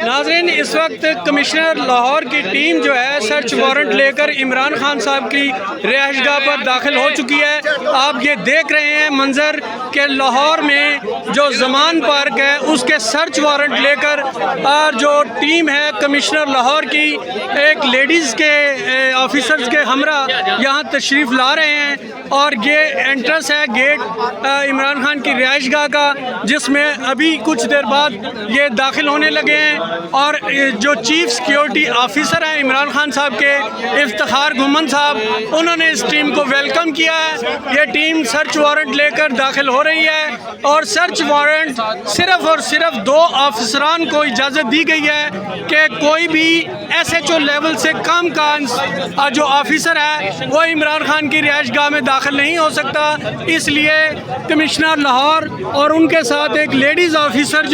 ناظرین، اس وقت کمشنر لاہور کی ٹیم جو ہے سرچ وارنٹ لے کر عمران خان صاحب کی رہائش گاہ پر داخل ہو چکی ہے۔ آپ یہ دیکھ رہے ہیں منظر کہ لاہور میں جو زمان پارک ہے اس کے سرچ وارنٹ لے کر اور جو ٹیم ہے کمشنر لاہور کی ایک لیڈیز کے آفیسرز کے ہمراہ یہاں تشریف لا رہے ہیں، اور یہ انٹرنس ہے گیٹ عمران خان کی رہائش گاہ کا، جس میں ابھی کچھ دیر بعد یہ داخل ہونے لگے ہیں۔ اور جو چیف سیکیورٹی آفیسر ہیں عمران خان صاحب کے، افتخار گھمن صاحب، انہوں نے اس ٹیم کو ویلکم کیا ہے۔ یہ ٹیم سرچ وارنٹ لے کر داخل ہو رہی ہے، اور سرچ وارنٹ صرف اور صرف 2 آفیسران کو اجازت دی گئی ہے کہ کوئی بھی ایس ایچ او لیول سے کم کا جو آفیسر ہے وہ عمران خان کی رہائش گاہ میں داخل نہیں ہو سکتا۔ اس لیے کمشنر لاہور اور ان کے ساتھ ایک لیڈیز آفیسر